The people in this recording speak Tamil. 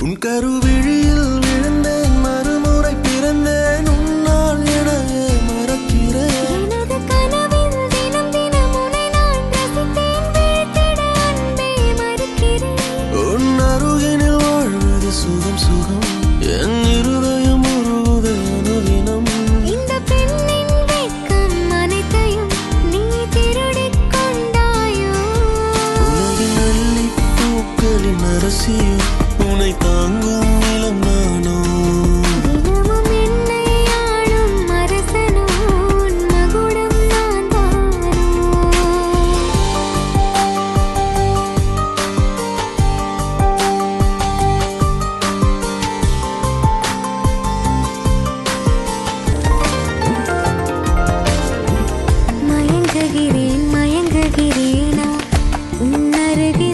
உன் கருவிழியில் விழுந்தேன் மறுமுறை பிறந்தேன் உன்னால் எனவே மறக்கிறேன் எனது கனவில் தினம் தினம் உன்னை நான் ரசித்தேன் வீழ்த்திட அன்பே மறுக்கிறேன் உன் அருகினில் வாழ்வது சுகம் சுகம் என் இருதயம் உருகுது அனுதினம் இந்த பெண்ணின் வெட்கம் அனைத்தையும் நீ திருடிக் கொண்டாயோ உலகின் வெள்ளி பூக்களின் அரசியும் உன்னை தாங்கும் நிலம் நானோ தினமும் என்னை ஆளும் அரசனோ உன் மகுடம் நான் தானோ மயங்குகிறேன் மயங்குகிறேனா உன் அருகே